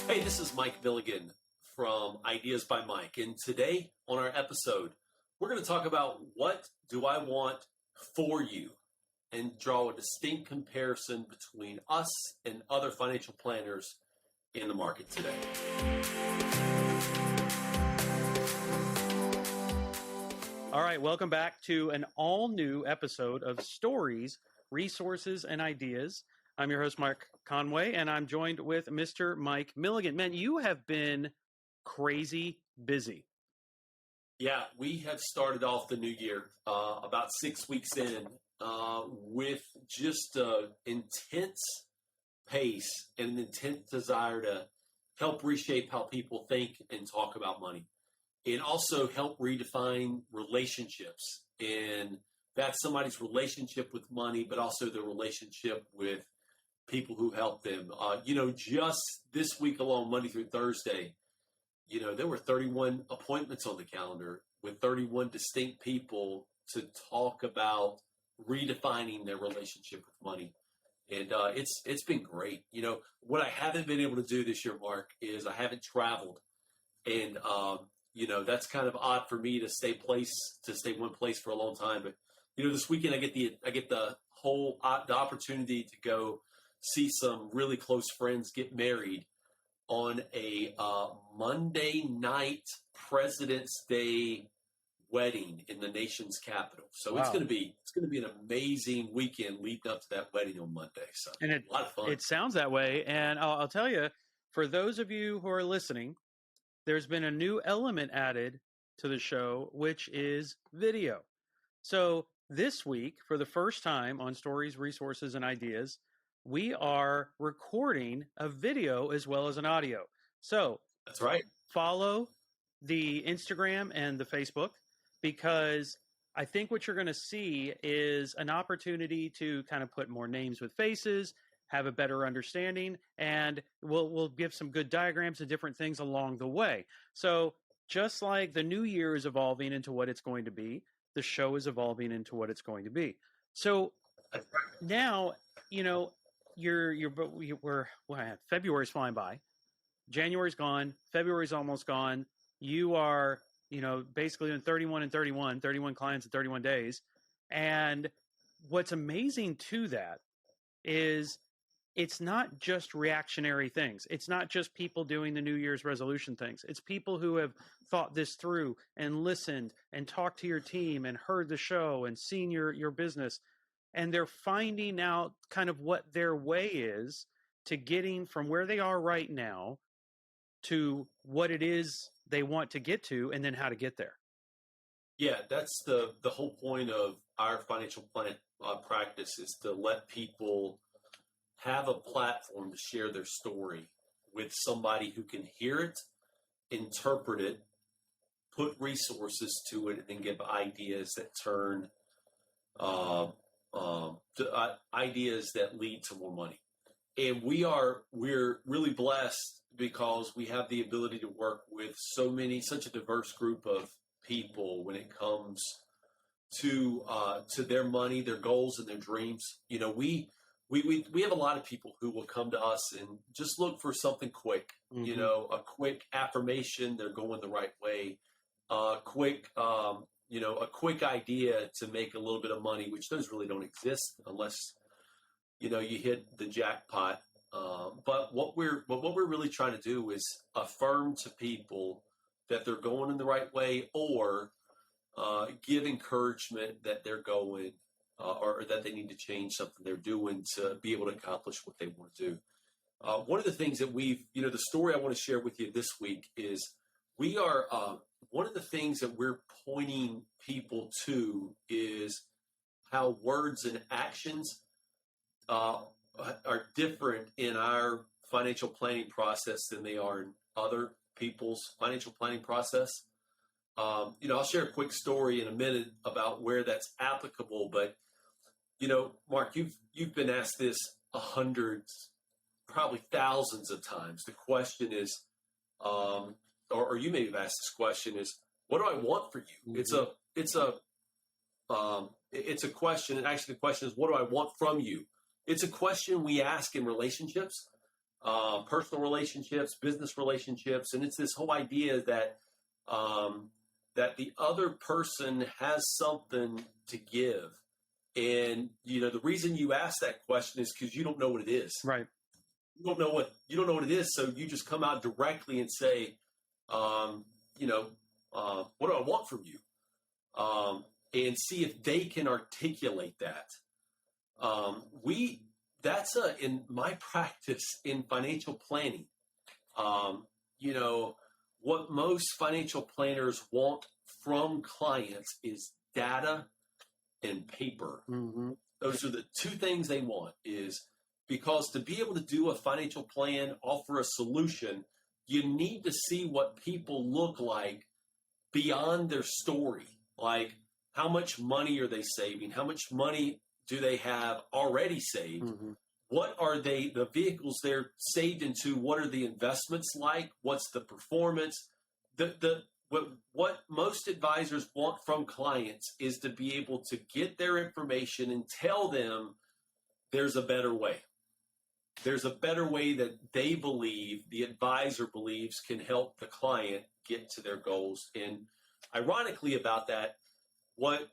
Hey, this is Mike Milligan from Ideas by Mike. And today on our episode, we're going to talk about what do I want for you and draw a distinct comparison between us and other financial planners in the market today. All right, welcome back to an all-new episode of Stories, Resources, and Ideas. I'm your host, Mark Conway, and I'm joined with Mr. Mike Milligan. Man, you have been crazy busy. Yeah, we have started off the new year about 6 weeks in with just an intense pace and an intense desire to help reshape how people think and talk about money, and also help redefine relationships. And that's somebody's relationship with money, but also their relationship with people who help them. Just this week alone, Monday through Thursday, there were 31 appointments on the calendar with 31 distinct people to talk about redefining their relationship with money. And it's been great. What I haven't been able to do this year, Mark, is I haven't traveled. And, that's kind of odd for me to stay one place for a long time. But, this weekend I get the opportunity to go see some really close friends get married on a Monday night President's Day wedding in the nation's capital. So wow. It's going to be an amazing weekend leading up to that wedding on Monday. So and a lot of fun. It sounds that way. And I'll tell you, for those of you who are listening, there's been a new element added to the show, which is video. So this week, for the first time on Stories, Resources, and Ideas, we are recording a video as well as an audio. So that's right. Follow the Instagram and the Facebook, because I think what you're going to see is an opportunity to kind of put more names with faces, have a better understanding, and we'll give some good diagrams of different things along the way. So just like the new year is evolving into what it's going to be, the show is evolving into what it's going to be. So now, February's flying by. January's gone. February's almost gone. You are, basically in 31 clients in 31 days. And what's amazing to that is it's not just reactionary things. It's not just people doing the New Year's resolution things. It's people who have thought this through and listened and talked to your team and heard the show and seen your business. And they're finding out kind of what their way is to getting from where they are right now to what it is they want to get to, and then how to get there. Yeah, that's the whole point of our financial plan practice, is to let people have a platform to share their story with somebody who can hear it, interpret it, put resources to it, and then give ideas that turn ideas that lead to more money. And we're really blessed because we have the ability to work with such a diverse group of people when it comes to their money, their goals, and their dreams. We have a lot of people who will come to us and just look for something quick, mm-hmm. A quick affirmation they're going the right way, a quick idea to make a little bit of money, which those really don't exist unless, you hit the jackpot. But what we're really trying to do is affirm to people that they're going in the right way, or give encouragement that they're going or that they need to change something they're doing to be able to accomplish what they want to do. One of the things that the story I want to share with you this week is we are, one of the things that we're pointing people to is how words and actions are different in our financial planning process than they are in other people's financial planning process. I'll share a quick story in a minute about where that's applicable, but Mark, you've been asked this hundreds, probably thousands of times. The question is, or you may have asked this question, is, what do I want for you? Mm-hmm. It's a question. And actually the question is, what do I want from you? It's a question we ask in relationships, personal relationships, business relationships, and it's this whole idea that that the other person has something to give. And the reason you ask that question is because you don't know what it is. Right. You don't know what it is, so you just come out directly and say, what do I want from you? And see if they can articulate that. That's in my practice in financial planning. What most financial planners want from clients is data and paper. Mm-hmm. Those are the two things they want, is because to be able to do a financial plan, offer a solution, you need to see what people look like beyond their story. Like, how much money are they saving? How much money do they have already saved? Mm-hmm. What are the vehicles they're saved into? What are the investments like? What's the performance? What most advisors want from clients is to be able to get their information and tell them there's a better way. There's a better way that they believe, the advisor believes, can help the client get to their goals. And ironically about that, what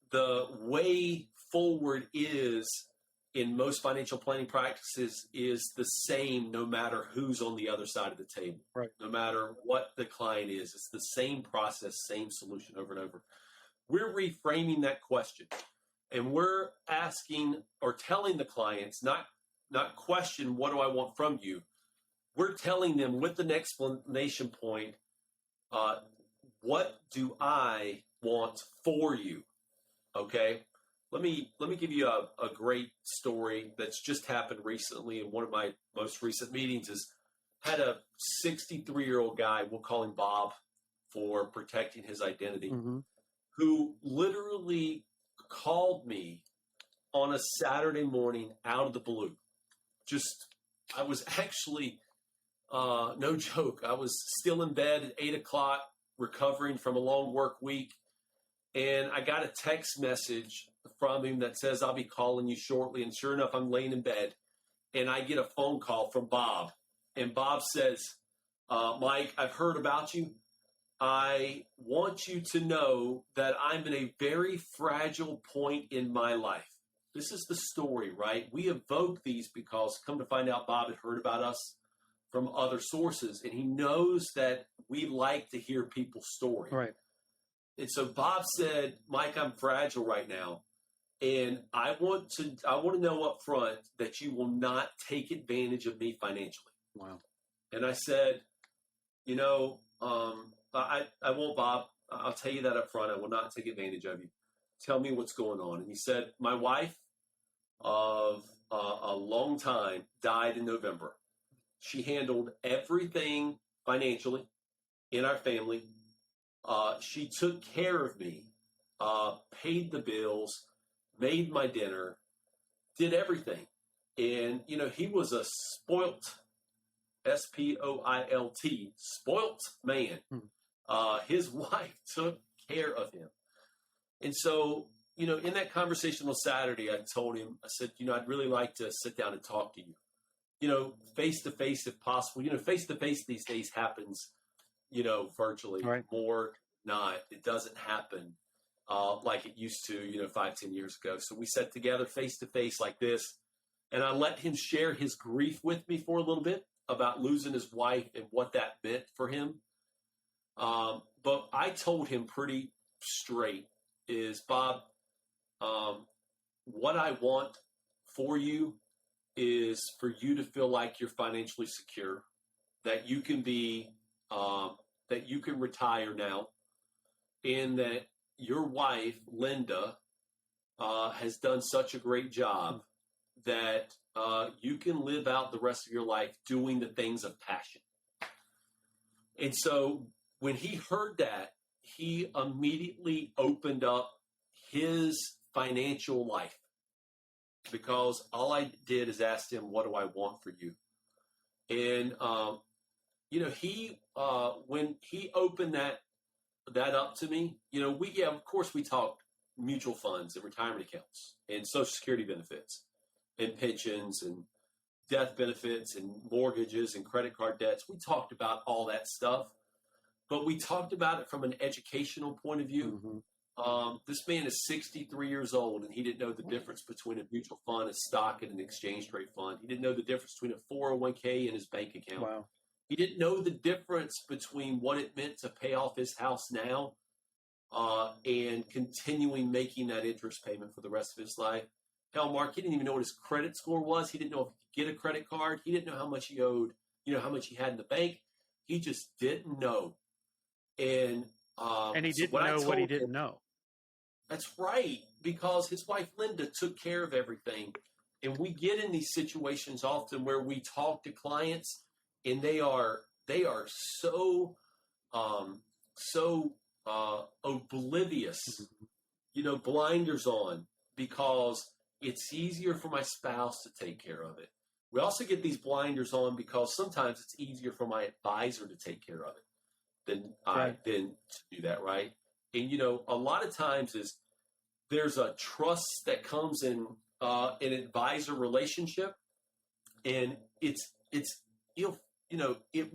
the way forward is in most financial planning practices is the same no matter who's on the other side of the table. Right. No matter what the client is, it's the same process, same solution over and over. We're reframing that question, and we're asking or telling the clients, not question, what do I want from you? We're telling them with an explanation point, what do I want for you? Okay. Let me give you a great story that's just happened recently in one of my most recent meetings. Is had a 63-year-old guy, we'll call him Bob for protecting his identity, Mm-hmm. who literally called me on a Saturday morning out of the blue. I was actually, no joke, I was still in bed at 8 o'clock, recovering from a long work week. And I got a text message from him that says, I'll be calling you shortly. And sure enough, I'm laying in bed and I get a phone call from Bob. And Bob says, Mike, I've heard about you. I want you to know that I'm in a very fragile point in my life. This is the story, right? We evoke these because, come to find out, Bob had heard about us from other sources. And he knows that we like to hear people's story. Right. And so Bob said, Mike, I'm fragile right now. And I want to know up front that you will not take advantage of me financially. Wow. And I said, I won't, Bob. I'll tell you that up front. I will not take advantage of you. Tell me what's going on. And he said, my wife of a long time died in November. She handled everything financially in our family. She took care of me, paid the bills, made my dinner, did everything. And, he was a spoilt, spoilt, spoilt man. His wife took care of him. And so, in that conversation on Saturday, I told him, I said, I'd really like to sit down and talk to you, face to face if possible. Face to face these days happens, virtually. Right. More not. It doesn't happen like it used to, 5-10 years ago. So we sat together face to face like this, and I let him share his grief with me for a little bit about losing his wife and what that meant for him. But I told him pretty straight is, Bob, what I want for you is for you to feel like you're financially secure, that you can be, that you can retire now, and that your wife, Linda, has done such a great job that you can live out the rest of your life doing the things of passion. And so when he heard that, he immediately opened up his financial life, because all I did is ask him, what do I want for you? And, he, when he opened that up to me, of course we talked mutual funds and retirement accounts and Social Security benefits and pensions and death benefits and mortgages and credit card debts. We talked about all that stuff, but we talked about it from an educational point of view. This man is 63 years old, and he didn't know the difference between a mutual fund, a stock, and an exchange rate fund. He didn't know the difference between a 401k and his bank account. Wow. He didn't know the difference between what it meant to pay off his house now and continuing making that interest payment for the rest of his life. Hell, Mark, he didn't even know what his credit score was. He didn't know if he could get a credit card. He didn't know how much he owed, how much he had in the bank. He just didn't know. And he didn't know what he didn't know. That's right, because his wife Linda took care of everything. And we get in these situations often where we talk to clients, and they are so oblivious, blinders on, because it's easier for my spouse to take care of it. We also get these blinders on because sometimes it's easier for my advisor to take care of it than to do that, right? And a lot of times there's a trust that comes in an advisor relationship, and it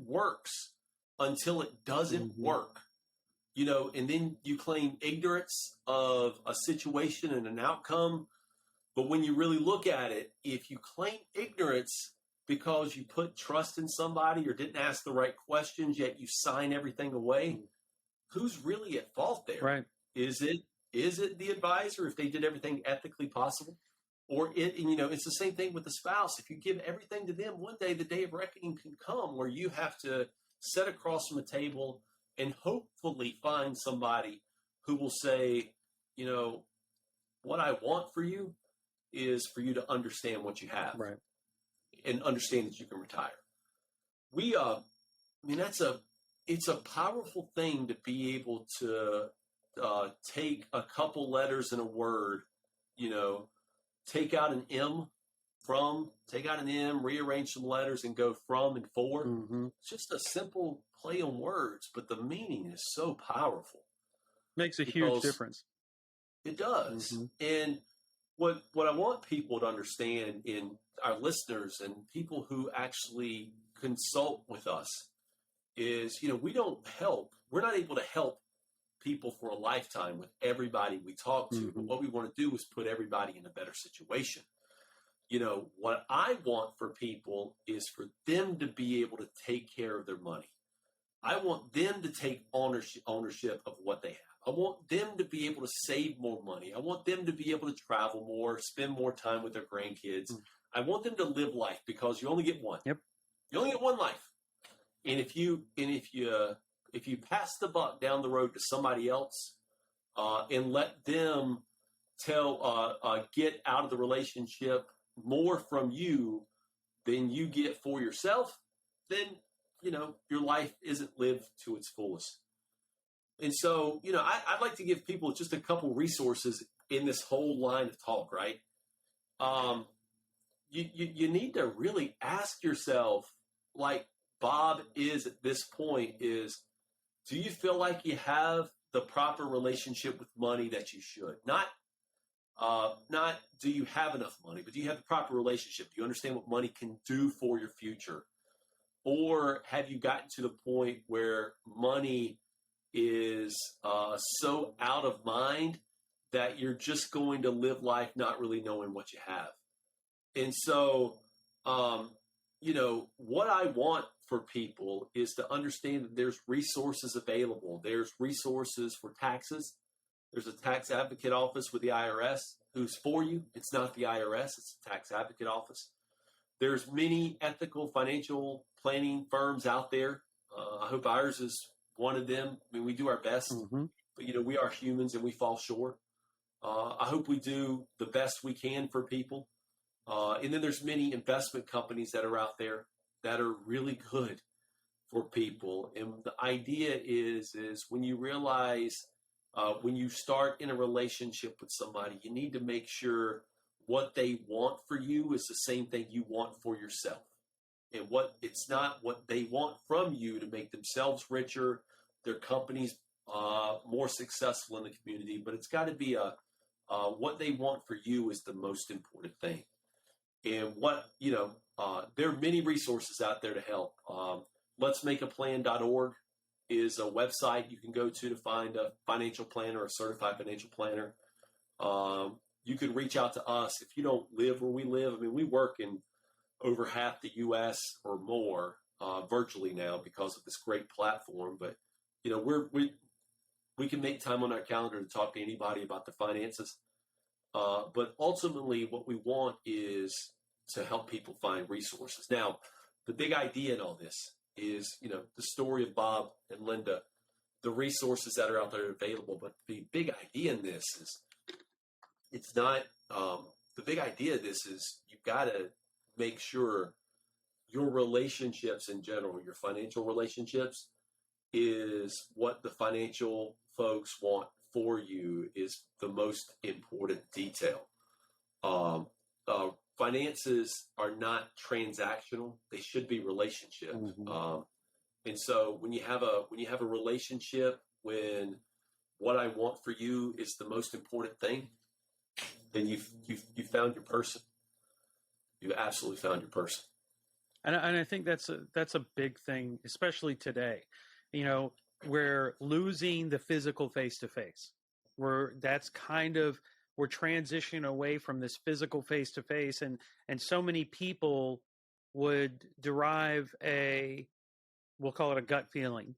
works until it doesn't work, and then you claim ignorance of a situation and an outcome. But when you really look at it, if you claim ignorance because you put trust in somebody or didn't ask the right questions, yet you sign everything away, who's really at fault there? Right. Is it the advisor if they did everything ethically possible? Or it's the same thing with the spouse. If you give everything to them, one day the day of reckoning can come where you have to sit across from a table and hopefully find somebody who will say, what I want for you is for you to understand what you have, right, and understand that you can retire. It's a powerful thing to be able to take a couple letters in a word, take out an M, rearrange some letters and go from and for. It's just a simple play on words, but the meaning is so powerful. Makes a huge difference. It does. And what I want people to understand, in our listeners and people who actually consult with us, is, we're not able to help people for a lifetime with everybody we talk to. But what we want to do is put everybody in a better situation. What I want for people is for them to be able to take care of their money. I want them to take ownership of what they have. I want them to be able to save more money. I want them to be able to travel more, spend more time with their grandkids. I want them to live life, because you only get one. Yep. You only get one life. And if you pass the buck down the road to somebody else and let them get out of the relationship more from you than you get for yourself, then your life isn't lived to its fullest. And so, I'd like to give people just a couple resources in this whole line of talk, right? You need to really ask yourself, like Bob is at this point, do you feel like you have the proper relationship with money that you should? Not do you have enough money, but do you have the proper relationship? Do you understand what money can do for your future? Or have you gotten to the point where money is so out of mind that you're just going to live life not really knowing what you have? And so, what I want for people is to understand that there's resources available. There's resources for taxes. There's a tax advocate office with the IRS who's for you. It's not the IRS, it's a tax advocate office. There's many ethical financial planning firms out there. I hope ours is one of them. I mean, we do our best, but we are humans and we fall short. I hope we do the best we can for people. And then there's many investment companies that are out there that are really good for people. And the idea is when you realize, when you start in a relationship with somebody, you need to make sure what they want for you is the same thing you want for yourself. And it's not what they want from you to make themselves richer, their companies more successful in the community, but it's got to be what they want for you is the most important thing. And there are many resources out there to help. Let'smakeaplan.org is a website you can go to find a financial planner, a certified financial planner. You can reach out to us if you don't live where we live. I mean, we work in over half the U.S. or more virtually now because of this great platform. But you know, we can make time on our calendar to talk to anybody about the finances. But ultimately, what we want is to help people find resources. Now, the big idea in all this is, you know, the story of Bob and Linda, the resources that are out there available. But the big idea in this is, it's not, the big idea of this is you've got to make sure your relationships in general, your financial relationships, is what the financial folks want for you is the most important detail. Finances are not transactional; they should be relationship. Mm-hmm. And so when you have a relationship, when what I want for you is the most important thing, then you've found your person. You've absolutely found your person. And I think that's a big thing, especially today. You know, we're losing the physical face-to-face. We're transitioning away from this physical face-to-face, and so many people would derive we'll call it a gut feeling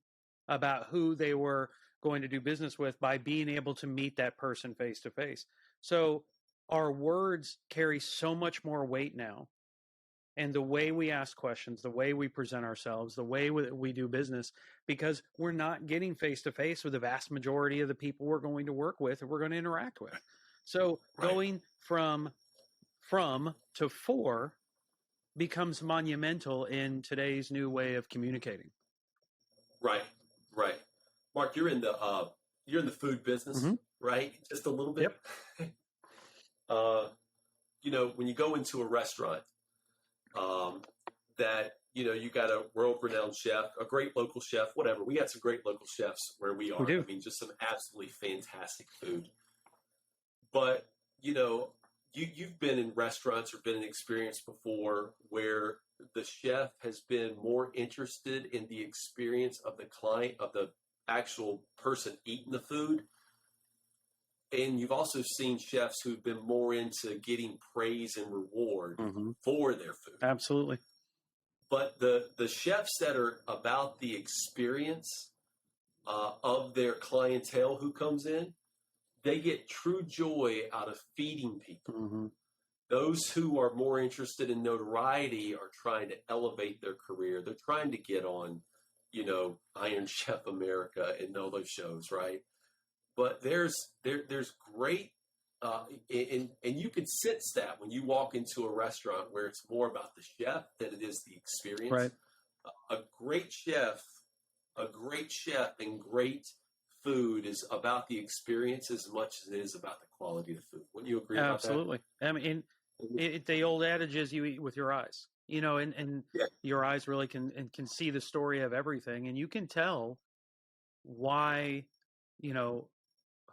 about who they were going to do business with by being able to meet that person face-to-face. So our words carry so much more weight now. And the way we ask questions, the way we present ourselves, the way we do business, because we're not getting face-to-face with the vast majority of the people we're going to work with or we're going to interact with. So going from to for becomes monumental in today's new way of communicating. Right. Mark, you're in the food business, mm-hmm. right? Just a little bit. Yep. You know, when you go into a restaurant, that, you know, you got a world-renowned chef, a great local chef, whatever. We got some great local chefs where we are. We do. I mean, just some absolutely fantastic food. But, you know, you've been in restaurants or been in experience before where the chef has been more interested in the experience of the client, of the actual person eating the food. And you've also seen chefs who've been more into getting praise and reward mm-hmm. for their food. Absolutely. But the chefs that are about the experience of their clientele who comes in, they get true joy out of feeding people. Mm-hmm. Those who are more interested in notoriety are trying to elevate their career. They're trying to get on, you know, Iron Chef America and all those shows, right? But there's great, and you can sense that when you walk into a restaurant where it's more about the chef than it is the experience. Right. A great chef and great food is about the experience as much as it is about the quality of the food. Wouldn't you agree about that? Absolutely. I mean, the old adage is you eat with your eyes, you know, and your eyes really can see the story of everything. And you can tell why, you know,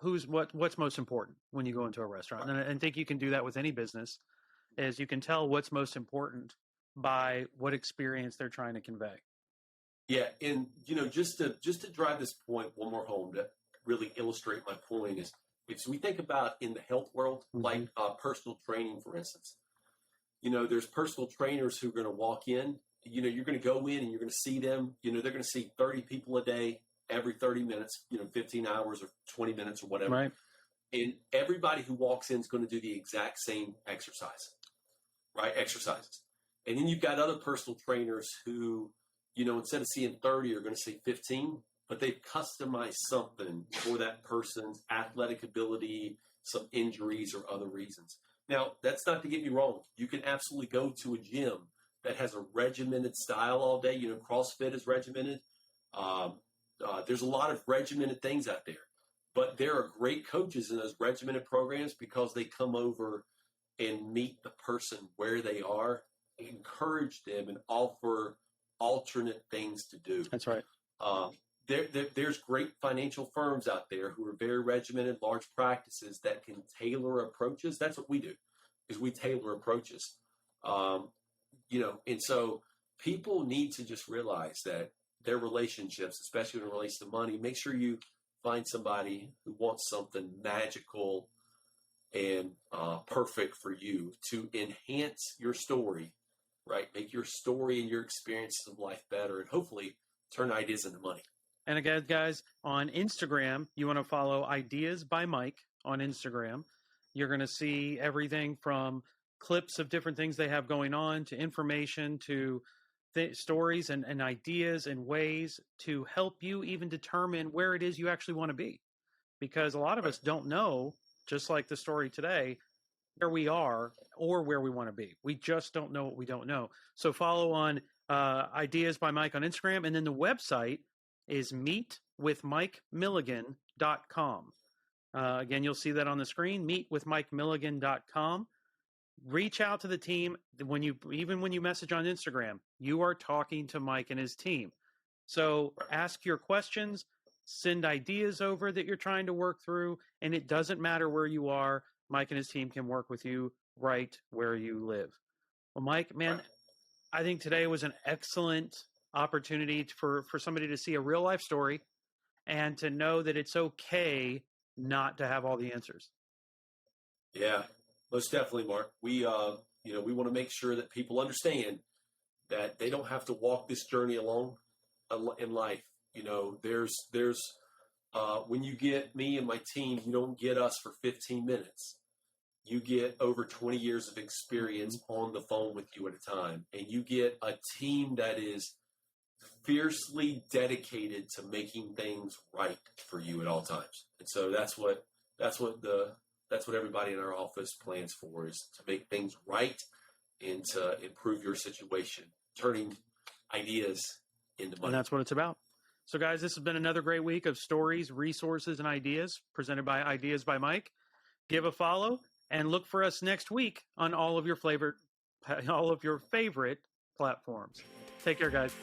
what's most important when you go into a restaurant. And I think you can do that with any business, is you can tell what's most important by what experience they're trying to convey. Yeah. And, you know, just to drive this point one more home to really illustrate my point is, if we think about in the health world, mm-hmm. like personal training, for instance, you know, there's personal trainers who are going to walk in, you know, you're going to go in and you're going to see them, you know, they're going to see 30 people a day, every 30 minutes, you know, 15 hours or 20 minutes or whatever. Right. And everybody who walks in is going to do the exact same exercises. And then you've got other personal trainers who, you know, instead of seeing 30 are going to see 15, but they've customized something for that person's athletic ability, some injuries or other reasons. Now, that's not to get me wrong. You can absolutely go to a gym that has a regimented style all day. You know, CrossFit is regimented. There's a lot of regimented things out there, but there are great coaches in those regimented programs because they come over and meet the person where they are, encourage them, and offer alternate things to do. That's right. There's great financial firms out there who are very regimented, large practices that can tailor approaches. That's what we do, is we tailor approaches. And so people need to just realize that their relationships, especially when it relates to money, make sure you find somebody who wants something magical and perfect for you to enhance your story, right? Make your story and your experiences of life better, and hopefully turn ideas into money. And again, guys, on Instagram, you want to follow Ideas by Mike on Instagram. You're going to see everything from clips of different things they have going on to information to stories and ideas and ways to help you even determine where it is you actually want to be. Because a lot of us don't know, just like the story today, where we are or where we want to be. We just don't know what we don't know. So follow on Ideas by Mike on Instagram. And then the website is meetwithmikemilligan.com. Again, you'll see that on the screen, meetwithmikemilligan.com. Reach out to the team. Even when you message on Instagram, you are talking to Mike and his team. So ask your questions, send ideas over that you're trying to work through, and it doesn't matter where you are. Mike and his team can work with you right where you live. Well, Mike, man, I think today was an excellent opportunity for somebody to see a real life story and to know that it's okay not to have all the answers. Yeah, most definitely, Mark. We we want to make sure that people understand that they don't have to walk this journey alone in life. There's when you get me and my team, you don't get us for 15 minutes. You get over 20 years of experience on the phone with you at a time, and you get a team that is fiercely dedicated to making things right for you at all times. And so that's what everybody in our office plans for, is to make things right and to improve your situation, turning ideas into money. And that's what it's about. So guys, this has been another great week of stories, resources, and ideas presented by Ideas by Mike. Give a follow and look for us next week on all of your favorite platforms. Take care, guys.